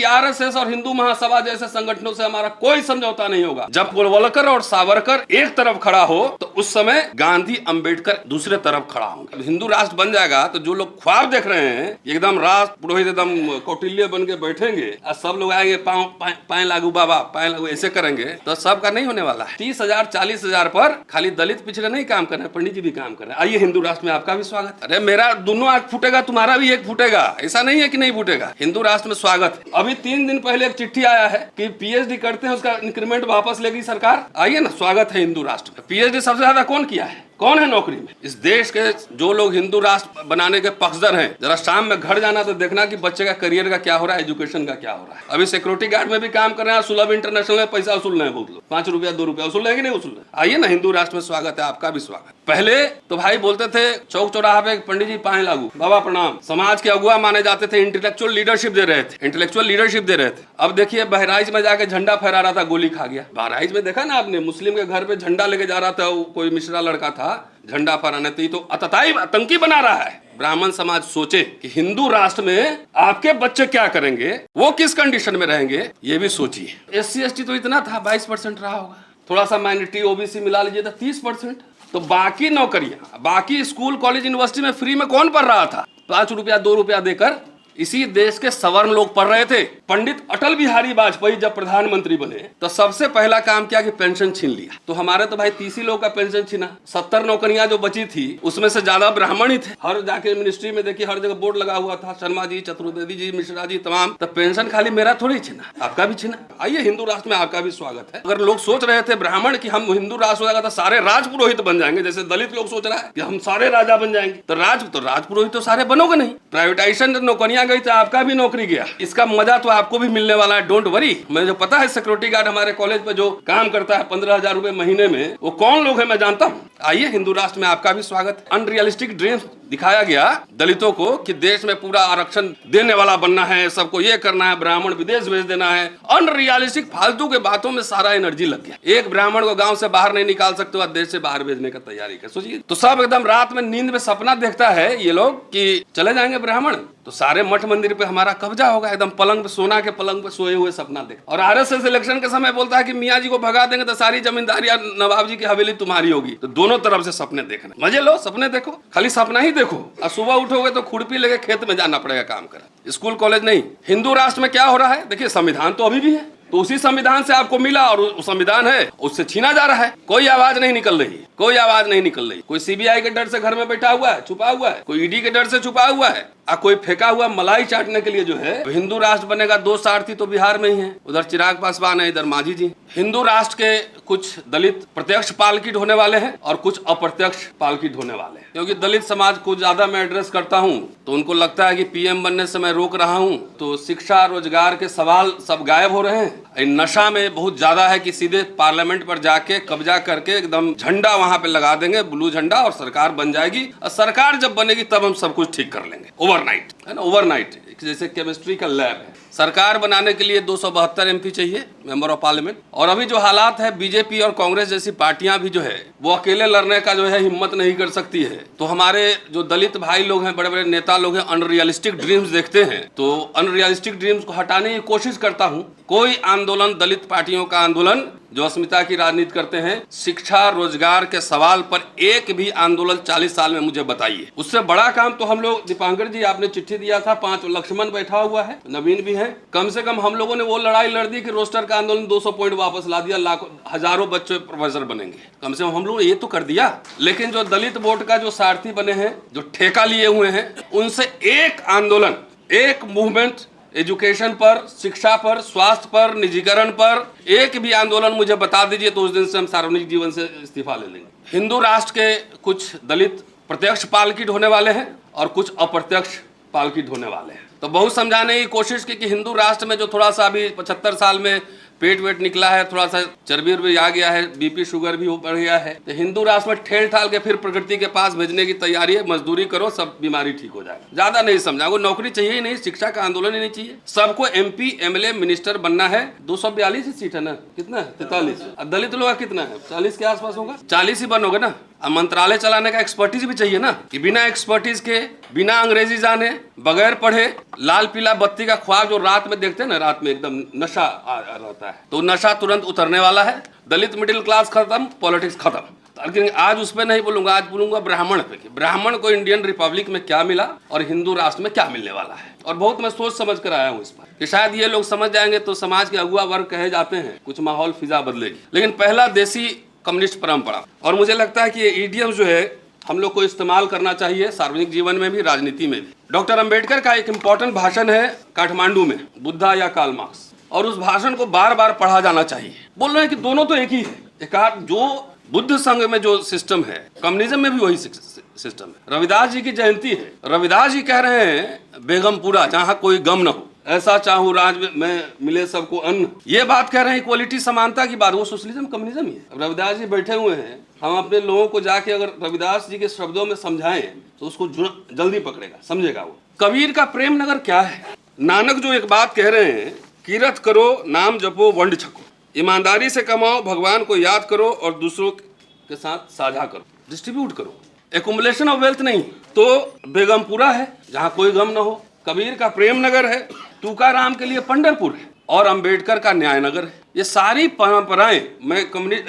RSS और हिंदू महासभा जैसे संगठनों से हमारा कोई समझौता नहीं होगा। जब गोलवलकर और सावरकर एक तरफ खड़ा हो तो उस समय गांधी अंबेडकर दूसरे तरफ खड़ा होंगे। हिंदू राष्ट्र बन जाएगा तो जो लोग ख्वाब देख रहे हैं एकदम राष्ट्र पुरोहित एकदम कौटिल्य बन के बैठेंगे और सब लोग आएंगे पाए लागू बाबा पाए लागू ऐसे करेंगे तो सबका नहीं होने वाला है। 30,000 40,000 पर खाली दलित पिछड़े नहीं काम कर रहे हैं, पंडित जी भी काम कर रहे हैं। आइए हिंदू राष्ट्र में आपका भी स्वागत। अरे मेरा दोनों आंख फूटेगा, तुम्हारा भी एक फूटेगा, ऐसा नहीं है कि नहीं फूटेगा। हिंदू राष्ट्र में स्वागत। अभी 3 दिन पहले एक चिट्ठी आया है कि पीएचडी करते हैं उसका इंक्रीमेंट वापस लेगी सरकार। आइए ना, स्वागत है हिंदू राष्ट्र में। पीएचडी सबसे ज्यादा कौन किया है, कौन है नौकरी में? इस देश के जो लोग हिंदू राष्ट्र बनाने के पक्षधर हैं, जरा शाम में घर जाना तो देखना कि बच्चे का करियर का क्या हो रहा है, एजुकेशन का क्या हो रहा है। अभी सिक्योरिटी गार्ड में भी काम कर रहे हैं, सुलभ इंटरनेशनल में पैसा वसूल रहे हैं बहुत लोग, 5 रुपया 2 रुपया वसूल रहे कि नहीं वसूल रहे। आइए ना, हिंदू राष्ट्र में स्वागत है, आपका भी स्वागत। पहले तो भाई बोलते थे चौक चौराहा पे पंडित जी पाए लागू बाबा प्रणाम, समाज के अगुआ माने जाते थे, इंटेलेक्चुअल लीडरशिप दे रहे थे। अब देखिए बहराइच में जाके झंडा फहरा रहा था, गोली खा गया। बहराइच में देखा ना आपने, मुस्लिम के घर पे झंडा लेके जा रहा था, कोई मिश्रा लड़का था, झंडा फहराने तो अतताई आतंकी बना रहा है। ब्राह्मण समाज सोचे कि हिंदू राष्ट्र में आपके बच्चे क्या करेंगे, वो किस कंडीशन में रहेंगे, ये भी सोचिए। SC ST तो इतना था 22% रहा होगा, थोड़ा सा माइनॉरिटी OBC मिला लीजिए तो 30%। तो बाकी नौकरियां, बाकी स्कूल कॉलेज यूनिवर्सिटी में फ्री में कौन पढ़ रहा था? 5 रुपया 2 रुपया देकर इसी देश के सवर्ण लोग पढ़ रहे थे। पंडित अटल बिहारी वाजपेयी जब प्रधानमंत्री बने तो सबसे पहला काम किया कि पेंशन छीन लिया। तो हमारे तो भाई 30 लोग का पेंशन छीना। 70 नौकरियां जो बची थी उसमें से ज्यादा ब्राह्मण ही थे। हर जाके मिनिस्ट्री में देखिए हर जगह बोर्ड लगा हुआ था, शर्मा जी, चतुर्वेदी जी, मिश्रा जी, तमाम। तो पेंशन खाली मेरा थोड़ी छीना, आपका भी छीना। आइए हिंदू राष्ट्र में आपका भी स्वागत है। अगर लोग सोच रहे थे ब्राह्मण की हम हिंदू राष्ट्र हो जाएगा तो सारे राजपुरोहित बन जाएंगे, जैसे दलित लोग सोच रहा है कि हम सारे राजा बन जाएंगे, तो राजपुरोहित तो सारे बनोगे नहीं। प्राइवेटाइजेशन नौकरियां गई तो आपका भी नौकरी गया। इसका मजा तो आपको भी मिलने वाला है, डोंट वरी। मुझे जो पता है सिक्योरिटी गार्ड हमारे कॉलेज पे जो काम करता है 15,000 रुपए महीने में, वो कौन लोग है मैं जानता हूँ। आइए हिंदू राष्ट्र में आपका भी स्वागत। अनरियलिस्टिक ड्रीम्स दिखाया गया दलितों को कि देश में पूरा आरक्षण देने वाला बनना है, सबको ये करना है, ब्राह्मण विदेश भेज देना है। अनरियलिस्टिक फालतू के बातों में सारा एनर्जी लग गया। एक ब्राह्मण को गांव से बाहर नहीं निकाल सकते हो, देश से बाहर भेजने का तैयारी कर। सोचिए तो सब एकदम रात में नींद में सपना देखता है ये लोग कि चले जाएंगे ब्राह्मण तो सारे मठ मंदिर पे हमारा कब्जा होगा। एकदम पलंग पे, सोना के पलंग पे सोए हुए सपना देख। और आरएसएस इलेक्शन के समय बोलता है कि मियाँ जी को भगा देंगे तो सारी जमींदारी नवाब जी की हवेली तुम्हारी होगी। तो दोनों तरफ से सपने देखना, मजे लो, सपने देखो, खाली सपना ही देखो। और सुबह उठोगे तो खुरपी लेके खेत में जाना पड़ेगा काम कर, स्कूल कॉलेज नहीं। हिंदू राष्ट्र में क्या हो रहा है देखिए, संविधान तो अभी भी है, तो उसी संविधान से आपको मिला और संविधान है उससे छीना जा रहा है। कोई आवाज नहीं निकल रही, कोई आवाज नहीं निकल रही। कोई CBI के डर से घर में बैठा हुआ है, छुपा हुआ है, कोई ED के डर से छुपा हुआ है, और कोई फेंका हुआ मलाई चाटने के लिए जो है। तो हिंदू राष्ट्र बनेगा, 2 सारथी तो बिहार में ही है, उधर चिराग पासवान है, इधर मांझी जी। हिंदू राष्ट्र के कुछ दलित प्रत्यक्ष पालकी ढोने वाले हैं और कुछ अप्रत्यक्ष पालकी ढोने वाले हैं। क्योंकि दलित समाज को ज्यादा मैं एड्रेस करता हूँ तो उनको लगता है कि PM बनने से मैं रोक रहा हूँ, तो शिक्षा रोजगार के सवाल सब गायब हो रहे हैं। नशा में बहुत ज्यादा है कि सीधे पार्लियामेंट पर जाके कब्जा करके एकदम झंडा वहां पे लगा देंगे, ब्लू झंडा, और सरकार बन जाएगी। और सरकार जब बनेगी तब हम सब कुछ ठीक कर लेंगे, ओवरनाइट, है ना, ओवरनाइट। जैसे केमिस्ट्री का लैब है, सरकार बनाने के लिए 272 MP चाहिए, मेंबर ऑफ पार्लियामेंट। और अभी जो हालात है, बीजेपी और कांग्रेस जैसी पार्टियां भी जो है वो अकेले लड़ने का जो है हिम्मत नहीं कर सकती है। तो हमारे जो दलित भाई लोग हैं, बड़े बड़े नेता लोग हैं, अनरियलिस्टिक ड्रीम्स देखते हैं, तो अनरियलिस्टिक ड्रीम्स को हटाने की कोशिश करता हूँ। कोई आंदोलन, दलित पार्टियों का आंदोलन जो अस्मिता की राजनीति करते हैं, शिक्षा रोजगार के सवाल पर एक भी आंदोलन 40 साल में मुझे बताइए। उससे बड़ा काम तो हम लोग, दीपांकर जी आपने चिट्ठी दिया था, 5 लक्ष्मण बैठा हुआ है, नवीन भी है, कम से कम हम लोगों ने वो लड़ाई लड़ दी कि रोस्टर का आंदोलन 200 पॉइंट वापस ला दिया, लाखों हजारों बच्चे प्रोफेसर बनेंगे। कम से कम हम लोग ये तो कर दिया। लेकिन जो दलित वोट का जो सारथी बने हैं, जो ठेका लिए हुए हैं, उनसे एक आंदोलन, एक मूवमेंट, एजुकेशन पर, शिक्षा पर, स्वास्थ्य पर, निजीकरण पर एक भी आंदोलन मुझे बता दीजिए तो उस दिन से हम सार्वजनिक जीवन से इस्तीफा ले लेंगे। हिंदू राष्ट्र के कुछ दलित प्रत्यक्ष पालकी ढोने वाले हैं और कुछ अप्रत्यक्ष पालकी ढोने वाले हैं। तो बहुत समझाने की कोशिश की कि हिंदू राष्ट्र में जो थोड़ा सा अभी 75 साल में पेट वेट निकला है, थोड़ा सा चर्बी उर्बी आ गया है, बीपी शुगर भी बढ़ गया है, तो हिंदू राष्ट्र में ठेल ठाल के फिर प्रकृति के पास भेजने की तैयारी है। मजदूरी करो, सब बीमारी ठीक हो जाएगा। ज्यादा नहीं समझा, वो नौकरी चाहिए ही नहीं, शिक्षा का आंदोलन ही नहीं चाहिए। सबको MP MLA मिनिस्टर बनना है। 242 सीट है ना, कितना है? 43। दलित लोग कितना है? 40 के आसपास होगा, 40 ही बनोगे ना। अब मंत्रालय चलाने का एक्सपर्टीज भी चाहिए ना, कि बिना एक्सपर्टीज के, बिना अंग्रेजी जाने, बगैर पढ़े, लाल पीला बत्ती का ख्वाब जो रात में देखते हैं ना, रात में एकदम नशा रहता है, तो नशा तुरंत उतरने वाला है। दलित मिडिल क्लास खत्म, पॉलिटिक्स खत्म। लेकिन आज उस पर नहीं बोलूंगा, आज बोलूंगा ब्राह्मण पे कि ब्राह्मण को इंडियन रिपब्लिक में क्या मिला और हिंदू राष्ट्र में क्या मिलने वाला है। और बहुत मैं सोच समझ कर आया हूँ इस पर, कि शायद ये लोग समझ जाएंगे तो समाज के अगुआ वर्ग कहे जाते हैं, कुछ माहौल फिजा बदलेगी। लेकिन पहला देसी कम्युनिस्ट परंपरा, और मुझे लगता है कि ये ईडियम जो है हम लोग को इस्तेमाल करना चाहिए, सार्वजनिक जीवन में भी, राजनीति में भी। डॉक्टर अंबेडकर का एक इंपॉर्टेंट भाषण है काठमांडू में, बुद्धा या कार्ल मार्क्स, और उस भाषण को बार बार पढ़ा जाना चाहिए। बोल रहे हैं कि दोनों तो एक ही है। एक जो बुद्ध संघ में जो सिस्टम है, कम्युनिज्म में भी वही सिस्टम है। रविदास जी की जयंती है, रविदास जी कह रहे हैं बेगमपुरा जहाँ कोई गम न हो, ऐसा चाहूँ राज में मिले सबको अन्न। ये बात कह रहे हैं इक्वलिटी, समानता की बात। वो सोशलिज्म कम्युनिज्म ही है। रविदास जी बैठे हुए हैं, हम अपने लोगों को जाके अगर रविदास जी के शब्दों में समझाएं तो उसको जल्दी पकड़ेगा, समझेगा वो। कबीर का प्रेम नगर क्या है? नानक जो एक बात कह रहे हैं, कीरत करो, नाम जपो, वंड छको, ईमानदारी से कमाओ, भगवान को याद करो और दूसरों के साथ साझा करो, डिस्ट्रीब्यूट करो। एकुमुलेशन ऑफ वेल्थ नहीं तो बेगमपुरा है जहाँ कोई गम न हो, कबीर का प्रेम नगर है, तुकाराम के लिए पंढरपुर है, और अंबेडकर का न्याय नगर है। ये सारी परंपराएं मैं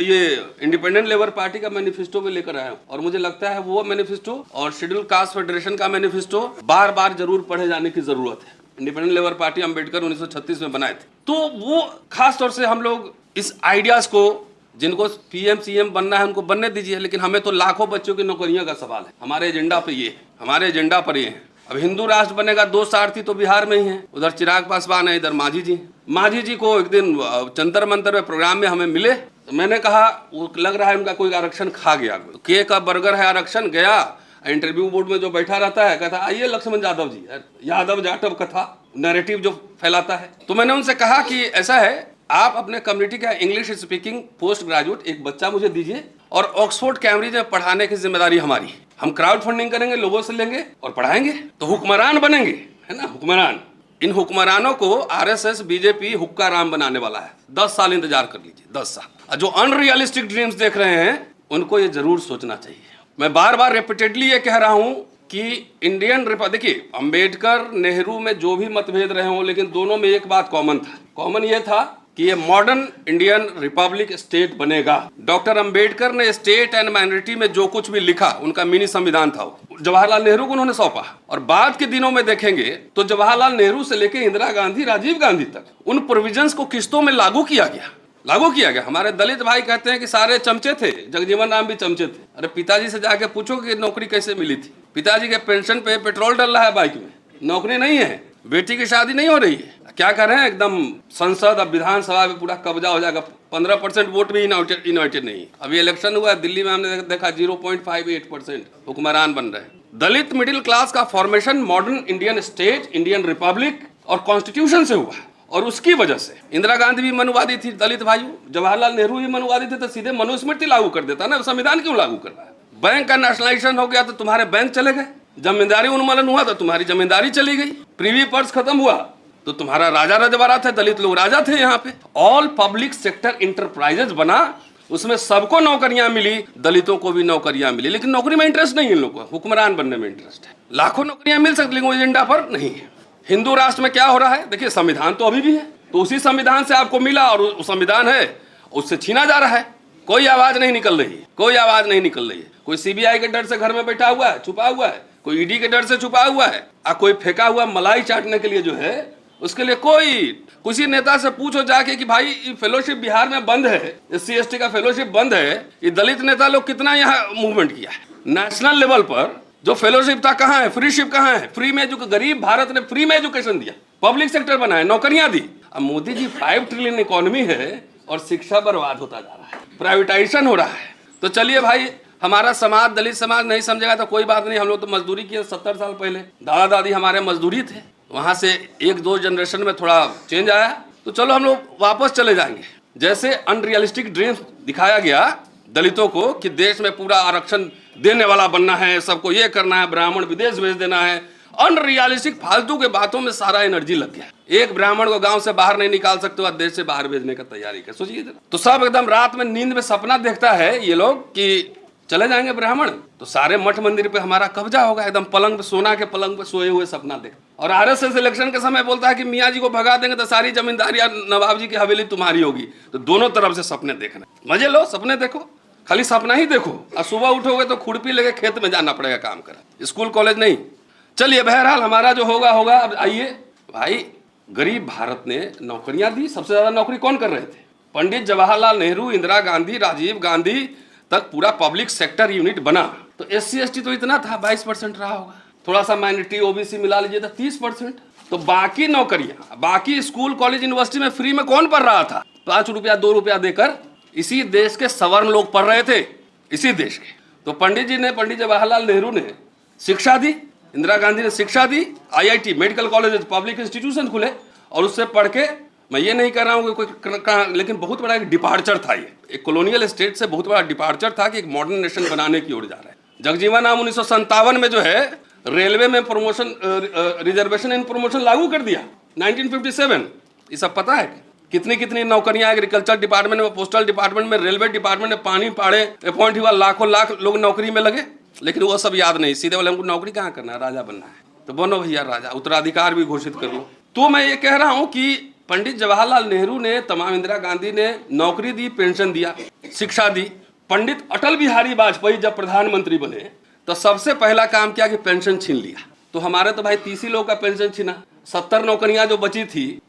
ये इंडिपेंडेंट लेबर पार्टी का मैनिफेस्टो में लेकर आया हूँ, और मुझे लगता है वो मैनिफेस्टो और शेड्यूल कास्ट फेडरेशन का मैनिफेस्टो बार बार जरूर पढ़े जाने की जरूरत है। इंडिपेंडेंट लेबर पार्टी अंबेडकर 1936 में बनाए थे, तो वो खास तौर से हम लोग इस आइडियाज को, जिनको PM CM बनना है उनको बनने दीजिए, लेकिन हमें तो लाखों बच्चों की नौकरियों का सवाल है। हमारे एजेंडा पे ये है, हमारे एजेंडा पर ये है। अब हिंदू राष्ट्र बनेगा, 2 सारथी तो बिहार में ही हैं, उधर चिराग पासवान है, इधर मांझी जी। मांझी जी को एक दिन जंतर मंतर में प्रोग्राम में हमें मिले, तो मैंने कहा वो लग रहा है उनका कोई आरक्षण खा गया, के का बर्गर है आरक्षण। गया इंटरव्यू बोर्ड में जो बैठा रहता है, कहता आइए लक्ष्मण यादव जी, यादव जाटव कथा नैरेटिव जो फैलाता है। तो मैंने उनसे कहा कि ऐसा है, आप अपने कम्युनिटी का इंग्लिश स्पीकिंग पोस्ट ग्रेजुएट एक बच्चा मुझे दीजिए, और ऑक्सफोर्ड कैम्ब्रिज में पढ़ाने की जिम्मेदारी हमारी है। हम क्राउड फंडिंग करेंगे, लोगों से लेंगे और पढ़ाएंगे, तो हुक्मरान बनेंगे, है ना, हुक्मरान। इन हुक्मरानों को RSS BJP हुक्का राम बनाने वाला है। 10 साल इंतजार कर लीजिए, 10 साल। जो अनरियलिस्टिक ड्रीम्स देख रहे हैं उनको ये जरूर सोचना चाहिए। मैं बार बार रिपीटेडली ये कह रहा हूं कि इंडियन रिपब्लिक, देखिए अंबेडकर नेहरू में जो भी मतभेद रहे हों, लेकिन दोनों में एक बात कॉमन था। कॉमन ये था कि ये मॉडर्न इंडियन रिपब्लिक स्टेट बनेगा। डॉक्टर अंबेडकर ने स्टेट एंड माइनॉरिटी में जो कुछ भी लिखा, उनका मिनी संविधान था, वो जवाहरलाल नेहरू को उन्होंने सौंपा। और बाद के दिनों में देखेंगे तो जवाहरलाल नेहरू से लेकर इंदिरा गांधी, राजीव गांधी तक उन प्रोविजंस को किस्तों में लागू किया गया। हमारे दलित भाई कहते हैं कि सारे चमचे थे, जगजीवन राम भी चमचे थे। अरे पिताजी से जाके पूछो कि नौकरी कैसे मिली थी। पिताजी के पेंशन पे पेट्रोल डल रहा है बाइक में, नौकरी नहीं है, बेटी की शादी नहीं हो रही है। क्या कर रहे हैं, एकदम संसद अब विधानसभा में पूरा कब्जा हो जाएगा। 15% वोट भी इनवाइटेड नहीं। अभी इलेक्शन हुआ दिल्ली में, हमने देखा 0.58% हुक्मरान बन रहे हैं। दलित मिडिल क्लास का formation modern Indian state, Indian Republic और कॉन्स्टिट्यूशन से हुआ, और उसकी वजह से इंदिरा गांधी भी मनुवादी थी, दलित भाइयों, जवाहरलाल नेहरू भी मनुवादी थे, तो सीधे मनुस्मृति लागू कर देता ना, संविधान क्यों लागू कर रहा है। बैंक का नेशनलाइजेशन हो गया तो तुम्हारे बैंक चले गए, जमींदारी उन्मूलन हुआ तो तुम्हारी जमींदारी चली गई, प्रीवी पर्स खत्म हुआ तो तुम्हारा राजा रजवाड़ा थे, दलित लोग राजा थे। यहाँ पे ऑल पब्लिक सेक्टर इंटरप्राइजेज बना, उसमें सबको नौकरियां मिली, दलितों को भी नौकरियां मिली, लेकिन नौकरी में इंटरेस्ट नहीं है इन लोगों को, हुक्मरान बनने में इंटरेस्ट है। लाखों नौकरियां मिल सकती, लेकिन एजेंडा पर नहीं है। हिंदू राष्ट्र में क्या हो रहा है, देखिए संविधान तो अभी भी है, तो उसी संविधान से आपको मिला और वो संविधान है उससे छीना जा रहा है। कोई आवाज नहीं निकल रही है, कोई आवाज नहीं निकल रही है। कोई CBI के डर से घर में बैठा हुआ है, छुपा हुआ है, कोई ED के डर से छुपा हुआ है, और कोई फेंका हुआ मलाई चाटने के लिए जो है, उसके लिए कोई किसी नेता से पूछो जाके कि भाई ये फेलोशिप बिहार में बंद है, SC ST का फेलोशिप बंद है, ये दलित नेता लोग कितना यहाँ मूवमेंट किया है। नेशनल लेवल पर जो फेलोशिप था कहाँ है, फ्रीशिप कहाँ है, फ्री में गरीब भारत ने फ्री में एजुकेशन दिया, पब्लिक सेक्टर बनाया, नौकरियां दी। अब मोदी जी 5 ट्रिलियन इकोनॉमी है और शिक्षा बर्बाद होता जा रहा है, प्राइवेटाइजेशन हो रहा है। तो चलिए भाई, हमारा समाज, दलित समाज नहीं समझेगा तो कोई बात नहीं। हम लोग तो मजदूरी किए 70 साल पहले, दादा दादी हमारे मजदूरी थे, वहाँ से 1-2 जनरेशन में थोड़ा चेंज आया, तो चलो हम लोग वापस चले जाएंगे। जैसे अनरियलिस्टिक ड्रीम्स दिखाया गया दलितों को कि देश में पूरा आरक्षण देने वाला बनना है, सबको ये करना है, ब्राह्मण विदेश भेज देना है, अनरियलिस्टिक फालतू के बातों में सारा एनर्जी लग गया। एक ब्राह्मण को गांव से बाहर नहीं निकाल सकते हो, देश से बाहर भेजने का तैयारी कर, सोचिए। तो सब एकदम रात में नींद में सपना देखता है ये लोग कि चले जाएंगे ब्राह्मण तो सारे मठ मंदिर पे हमारा कब्जा होगा, एकदम पलंग पे, सोना के पलंग पे सोए हुए सपना देख। और आरएसएस इलेक्शन के समय बोलता है कि मियाँ जी को भगा देंगे तो सारी जमींदारी नवाब जी की हवेली तुम्हारी होगी। तो दोनों तरफ से सपने देखना, मजे लो, सपने देखो, खाली सपना ही देखो। और सुबह उठोगे तो खुरपी लेके खेत में जाना पड़ेगा काम कर, स्कूल कॉलेज नहीं। चलिए बहरहाल हमारा जो होगा होगा। अब आइए भाई, गरीब भारत ने नौकरियां दी, सबसे ज्यादा नौकरी कौन कर रहे थे? पंडित जवाहरलाल नेहरू, इंदिरा गांधी, राजीव गांधी तक पूरा पब्लिक सेक्टर यूनिट बना। तो SC ST तो इतना था 22% रहा होगा, थोड़ा सा माइनॉरिटी OBC मिला लीजिए तो 30%। तो बाकी नौकरियां, बाकी स्कूल कॉलेज यूनिवर्सिटी में फ्री में कौन पढ़ रहा था? 5 रुपया 2 रुपया देकर इसी देश के सवर्ण लोग पढ़ रहे थे, इसी देश के। तो पंडित जवाहरलाल नेहरू ने शिक्षा दी, इंदिरा गांधी ने शिक्षा दी, IIT medical college public institution खुले, और उससे पढ़ के, मैं ये नहीं कर रहा हूँ कि कोई, लेकिन बहुत बड़ा एक डिपार्चर था, ये एक कॉलोनियल स्टेट से बहुत बड़ा डिपार्चर था कि एक मॉडर्न नेशन बनाने की ओर जा रहा है। जगजीवन राम 1957 में जो है रेलवे में प्रमोशन, रिजर्वेशन इन प्रमोशन लागू कर दिया 1957। ये सब पता है कितनी कितनी नौकरियां एग्रीकल्चर डिपार्टमेंट में, पोस्टल डिपार्टमेंट में, रेलवे डिपार्टमेंट में, पानी पाड़े अपॉइंट हुआ, लाखों लाख लोग नौकरी में लगे। लेकिन वो सब याद नहीं, सीधे वाले हमको नौकरी कहाँ करना है, राजा बनना है तो बनो भैया राजा, उत्तराधिकार भी घोषित कर लो। तो मैं ये कह रहा हूँ कि पंडित जवाहरलाल नेहरू ने, तमाम इंदिरा गांधी ने नौकरी दी, पेंशन दिया, शिक्षा दी। पंडित अटल बिहारी वाजपेयी जब प्रधानमंत्री बने तो सबसे पहला काम किया कि पेंशन छीन लिया। तो हमारे तो भाई 30 ही लोग का पेंशन छीना। 70 नौकरियां जो बची थी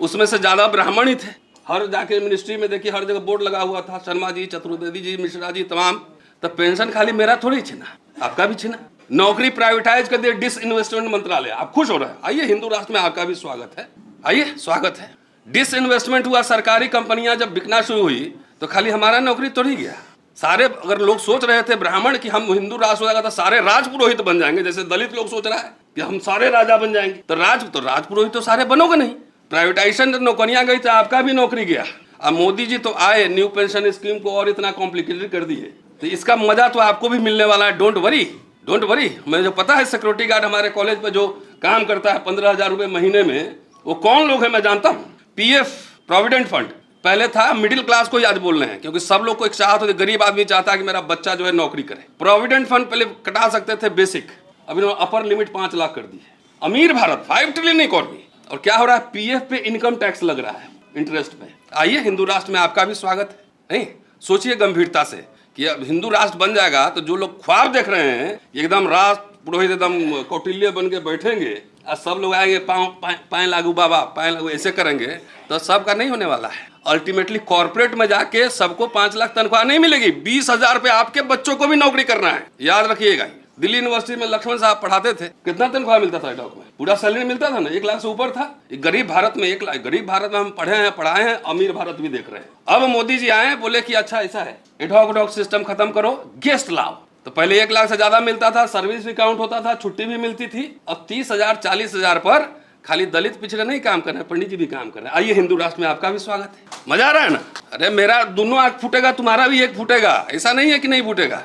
उसमें से ज्यादा ब्राह्मण ही थे। हर जाके मिनिस्ट्री में देखिए, हर जगह बोर्ड लगा हुआ था, शर्मा जी, चतुर्वेदी जी, मिश्रा जी, तमाम। तो पेंशन खाली मेरा थोड़ी छीना, आपका भी छीना। नौकरी प्राइवेटाइज कर दिया, डिसइन्वेस्टमेंट मंत्रालय। आप खुश हो रहे हैं? आइए, हिंदू राष्ट्र में आपका भी स्वागत है, आइए, स्वागत है। डिसइन्वेस्टमेंट हुआ, सरकारी कंपनियां जब बिकना शुरू हुई तो खाली हमारा नौकरी तो नहीं गया। सारे, अगर लोग सोच रहे थे ब्राह्मण कि हम हिंदू राष्ट्र हो जाएगा तो सारे राजपुरोहित बन जाएंगे, जैसे दलित लोग सोच रहा है कि हम सारे राजा बन जाएंगे, तो राजपुरोहित तो सारे बनोगे नहीं। प्राइवेटाइजेशन, नौकरियां गई तो आपका भी नौकरी गया। अब मोदी जी तो आए, न्यू पेंशन स्कीम को और इतना कॉम्प्लिकेटेड कर दिए, तो इसका मजा तो आपको भी मिलने वाला है। Don't worry, don't worry. मुझे जो पता है, सिक्योरिटी गार्ड हमारे कॉलेज पे जो काम करता है 15,000 रुपये महीने में, वो कौन लोग हैं मैं जानता हूँ। PF प्रोविडेंट फंड पहले था, मिडिल क्लास को ही आज बोल रहे हैं, क्योंकि सब लोग को एक चाहत होती, गरीब आदमी चाहता है कि मेरा बच्चा जो है नौकरी करे। प्रोविडेंट फंड पहले कटा सकते थे बेसिक, अभी अपर लिमिट 5 लाख कर दी है। अमीर भारत, 5 ट्रिलियन इकोनॉमी। और क्या हो रहा है, PF पे इनकम टैक्स लग रहा है, इंटरेस्ट पे। आइए, हिंदू राष्ट्र में आपका भी स्वागत है। नहीं, सोचिए गंभीरता से कि अब हिंदू राष्ट्र बन जाएगा तो जो लोग ख्वाब देख रहे हैं एकदम राष्ट्र पुरोहित, एकदम कौटिल्य बन के बैठेंगे और सब लोग आएंगे, पाए लागू बाबा, पाए लागू, ऐसे करेंगे, तो सबका नहीं होने वाला है। अल्टीमेटली कॉर्पोरेट में जाके सबको 5 लाख तनख्वाह नहीं मिलेगी, 20,000 रुपये आपके बच्चों को भी नौकरी करना है, याद रखिएगा। दिल्ली यूनिवर्सिटी में लक्ष्मण साहब पढ़ाते थे, कितना तनख्वाह मिलता था डॉक में? पूरा सैलरी मिलता था ना, 1 लाख से ऊपर था। गरीब भारत में 1 लाख, गरीब भारत में हम पढ़े हैं, पढ़ाए हैं, अमीर भारत भी देख रहे हैं। अब मोदी जी आए, बोले कि अच्छा ऐसा है, एडहॉक सिस्टम खत्म करो, गेस्ट लाओ। तो पहले 1 लाख से ज्यादा मिलता था, सर्विस भी काउंट होता था, छुट्टी भी मिलती थी। अब 30,000 40,000 पर खाली दलित पिछड़े नहीं काम कर रहे हैं, पंडित जी भी काम कर रहे हैं। आइए, हिंदू राष्ट्र में आपका भी स्वागत है। मजा आ रहा है ना? अरे मेरा दोनों आंख फूटेगा, तुम्हारा भी एक फूटेगा, ऐसा नहीं है कि नहीं फूटेगा।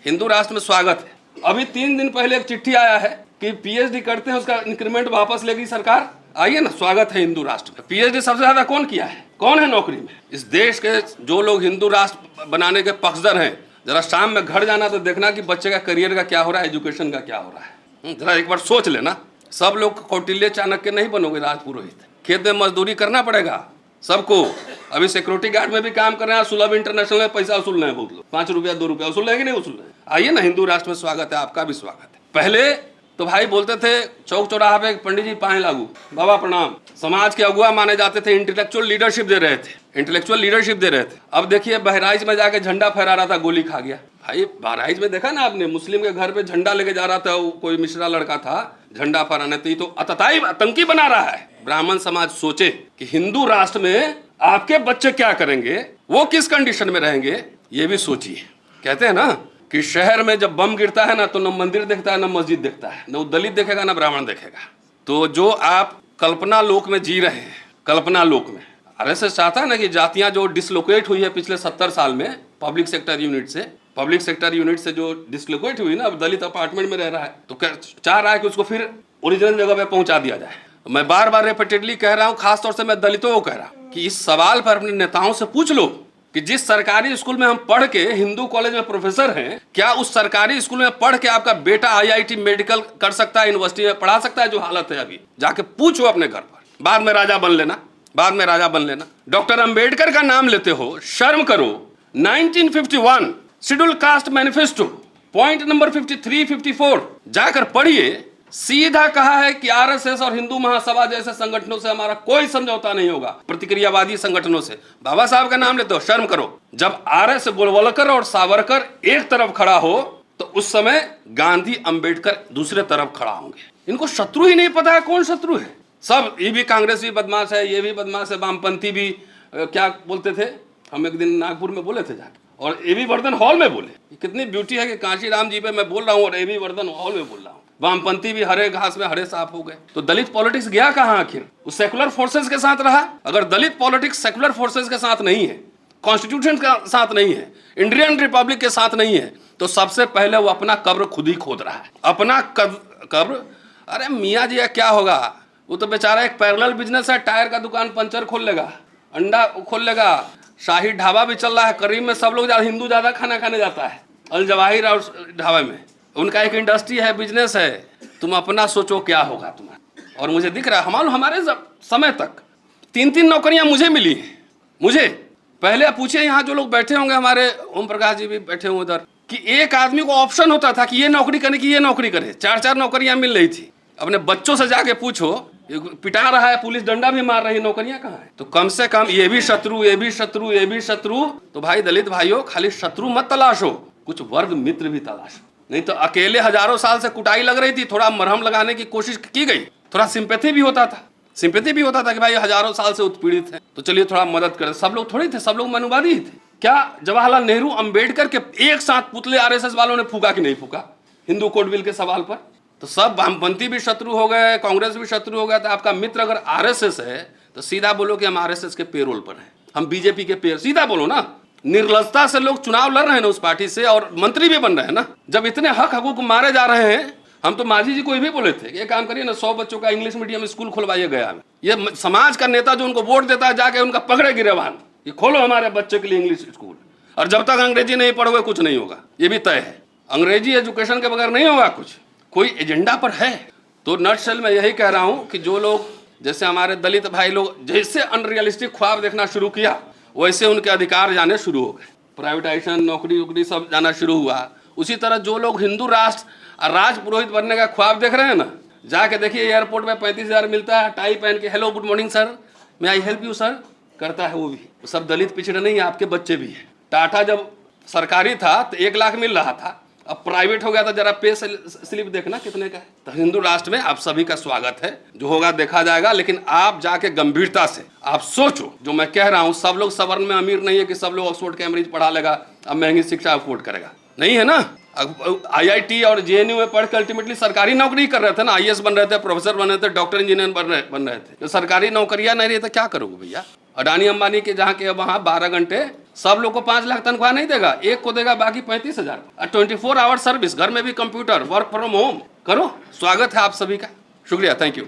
हिंदू राष्ट्र में स्वागत है। अभी 3 दिन पहले एक चिट्ठी आया है कि PhD करते हैं उसका इंक्रीमेंट वापस लेगी सरकार। आइए ना, स्वागत है हिंदू राष्ट्र में। PhD सबसे ज्यादा कौन किया है, कौन है नौकरी में? इस देश के जो लोग हिंदू राष्ट्र बनाने के पक्षधर हैं, जरा शाम में घर जाना तो देखना कि बच्चे का करियर का क्या हो रहा है, एजुकेशन का क्या हो रहा है। जरा एक बार सोच लेना। सब लोग कौटिल्य चाणक्य नहीं बनोगे, राजपुरोहित। खेत में मजदूरी करना पड़ेगा सबको। अभी सिक्योरिटी गार्ड में भी काम कर रहे हैं, सुलभ इंटरनेशनल में पैसा वसूल रहे हैं बहुत लोग, 5 रुपया 2 रुपया वसूल रहे कि नहीं वसूल रहे? आइए ना, हिंदू राष्ट्र में स्वागत है, आपका भी स्वागत है। पहले तो भाई बोलते थे चौक चौराहा पे, पंडित जी पाए लागू, बाबा प्रणाम। समाज के अगुआ माने जाते थे, इंटेलेक्चुअल लीडरशिप दे रहे थे, इंटेलेक्चुअल लीडरशिप दे रहे थे। अब देखिए, बहराइच में जाके झंडा फहरा रहा था, गोली खा गया। भाई बहराइच में देखा ना आपने, मुस्लिम के घर पे झंडा लेके जा रहा था, कोई मिश्रा लड़का था, झंडा फहराने। तो ये तो अतताई आतंकी बना रहा है। ब्राह्मण समाज सोचे कि हिंदू राष्ट्र में आपके बच्चे क्या करेंगे, वो किस कंडीशन में रहेंगे, ये भी सोचिए। कहते हैं ना कि शहर में जब बम गिरता है ना, तो न मंदिर देखता है, न मस्जिद देखता है, न दलित देखेगा, न ब्राह्मण देखेगा। तो जो आप कल्पना लोक में जी रहे हैं, कल्पना लोक में। आरएसएस चाहता है ना कि जातियां जो डिसलोकेट हुई है पिछले 70 साल में पब्लिक सेक्टर यूनिट से जो डिसलोकेट हुई ना, अब दलित अपार्टमेंट में रह रहा है, तो चाह रहा है कि उसको फिर ओरिजिनल जगह पे पहुंचा दिया जाए। मैं बार बार रिपीटेडली कह रहा हूं, खासतौर से मैं दलितों को कह रहा हूं कि इस सवाल पर अपने नेताओं से पूछ लो कि जिस सरकारी स्कूल में हम पढ़ के हिंदू कॉलेज में प्रोफेसर हैं, क्या उस सरकारी स्कूल में पढ़ के आपका बेटा आईआईटी मेडिकल कर सकता है, यूनिवर्सिटी में पढ़ा सकता है? जो हालत है अभी, जाके पूछो अपने घर पर। बाद में राजा बन लेना। डॉक्टर अंबेडकर का नाम लेते हो, शर्म करो। 1951 schedule caste manifesto point number 53, 54 जाकर पढ़िए। सीधा कहा है कि आरएसएस और हिंदू महासभा जैसे संगठनों से हमारा कोई समझौता नहीं होगा, प्रतिक्रियावादी संगठनों से। बाबा साहब का नाम लेते हो, शर्म करो। जब आरएस गोलवलकर और सावरकर एक तरफ खड़ा हो तो उस समय गांधी अंबेडकर दूसरे तरफ खड़ा होंगे। इनको शत्रु ही नहीं पता है कौन शत्रु है। सब, ये भी कांग्रेस भी बदमाश है, ये भी बदमाश है, वामपंथी भी क्या बोलते थे, हम एक दिन नागपुर में बोले थे जाके, और एबी वर्धन हॉल में बोले। कितनी ब्यूटी है कि कांशी राम जी पे मैं बोल रहा हूँ और एबी वर्धन हॉल में बोल रहा हूँ। वामपंथी भी हरे घास में हरे साफ हो गए। तो दलित पॉलिटिक्स गया कहाँ आखिर? उस सेकुलर फोर्सेस के साथ रहा। अगर दलित पॉलिटिक्स सेकुलर फोर्सेस के साथ नहीं है, कॉन्स्टिट्यूशन के साथ नहीं है, इंडियन रिपब्लिक के साथ नहीं है, तो सबसे पहले वो अपना कब्र खुद ही खोद रहा है, अपना कब्र। अरे मियाँ जी क्या होगा, वो तो बेचारा एक पैरेलल बिजनेस है, टायर का दुकान, पंचर खोल लेगा, अंडा खोल लेगा, शाही ढाबा भी चल रहा है। करीब में सब लोग हिंदू ज्यादा खाना खाने जाता है, अल जवाहिर और ढाबे में उनका एक इंडस्ट्री है, बिजनेस है। तुम अपना सोचो क्या होगा तुम्हारा। और मुझे दिख रहा है हमारे समय तक 3-3 नौकरियां मुझे मिली हैं। मुझे पहले पूछे, यहाँ जो लोग बैठे होंगे, हमारे ओम प्रकाश जी भी बैठे होंगे उधर, कि एक आदमी को ऑप्शन होता था कि ये नौकरी करे कि ये नौकरी करे। 4-4 नौकरियां मिल रही थी। अपने बच्चों से जाके पूछो, पिटा रहा है, पुलिस डंडा भी मार रही है, नौकरियां कहाँ है? तो कम से कम ये भी शत्रु, ये भी शत्रु, ये भी शत्रु। तो भाई दलित भाइयों, खाली शत्रु मत तलाशो, कुछ वर्ग मित्र भी तलाशो। नहीं तो अकेले हजारों साल से कुटाई लग रही थी, थोड़ा मरहम लगाने की कोशिश की गई, थोड़ा सिंपैथी भी होता था कि भाई हजारों साल से उत्पीड़ित है, तो चलिए थोड़ा मदद करें। सब लोग थोड़ी थे, सब लोग मनुवादी ही थे। क्या जवाहरलाल नेहरू, अंबेडकर के एक साथ पुतले आरएसएस वालों ने फूका कि नहीं फूका हिंदू कोड बिल के सवाल पर? तो सब वामपंथी भी शत्रु हो गए, कांग्रेस भी शत्रु हो गया। तो आपका मित्र अगर आरएसएस है तो सीधा बोलो कि हम आरएसएस के पेरोल पर हैं, हम बीजेपी के पेरोल, सीधा बोलो ना। निर्लजता से लोग चुनाव लड़ रहे हैं ना उस पार्टी से, और मंत्री भी बन रहे हैं ना। जब इतने हक हकूक मारे जा रहे हैं, हम तो मांझी जी को भी बोले थे कि ये काम करिए ना, 100 बच्चों का इंग्लिश मीडियम स्कूल खुलवाइए गया में। ये समाज का नेता जो उनको वोट देता है, जाके उनका पकड़े गिरेबान, ये खोलो हमारे बच्चे के लिए इंग्लिश स्कूल। और जब तक अंग्रेजी नहीं पढ़ोगे कुछ नहीं होगा, ये भी तय है। अंग्रेजी एजुकेशन के बगैर नहीं होगा कुछ, कोई एजेंडा पर है। तो नटशेल में यही कह रहा हूं कि जो लोग, जैसे हमारे दलित भाई लोग जैसे अनरियलिस्टिक ख्वाब देखना शुरू किया, वैसे उनके अधिकार जाने शुरू हो गए, प्राइवेटाइजेशन, नौकरी वोकरी सब जाना शुरू हुआ। उसी तरह जो लोग हिंदू राष्ट्र राज पुरोहित बनने का ख्वाब देख रहे हैं ना, जाके देखिए एयरपोर्ट में 35,000 मिलता है, टाई पहन के, हेलो गुड मॉर्निंग सर, मैं आई हेल्प यू सर, करता है वो भी। वो सब दलित पिछड़े नहीं है, आपके बच्चे भी हैं। टाटा जब सरकारी था तो 1 लाख मिल रहा था, अब प्राइवेट हो गया था, जरा पे स्लिप देखना कितने का है। तो हिंदू राष्ट्र में आप सभी का स्वागत है, जो होगा देखा जाएगा। लेकिन आप जाके गंभीरता से आप सोचो, जो मैं कह रहा हूं, सब लोग सवर्ण में अमीर नहीं है कि सब लोग ऑक्सफोर्ड कैम्ब्रिज पढ़ा लेगा, अब महंगी शिक्षा अफोर्ड करेगा, नहीं है ना। आईआईटी और जेएनयू में पढ़ के अल्टीमेटली सरकारी नौकरी कर रहे थे ना, आईएएस बन रहे थे, प्रोफेसर बन रहे थे, डॉक्टर इंजीनियर बन रहे थे। तो सरकारी नौकरियां नहीं रही तो क्या करोगे भैया? अडानी अंबानी के जहाँ के वहाँ 12 घंटे, सब लोग को 5 लाख तनख्वाह नहीं देगा, एक को देगा, बाकी 35,000। 24 आवर सर्विस, घर में भी कंप्यूटर, वर्क फ्रॉम होम करो। स्वागत है आप सभी का, शुक्रिया, थैंक यू।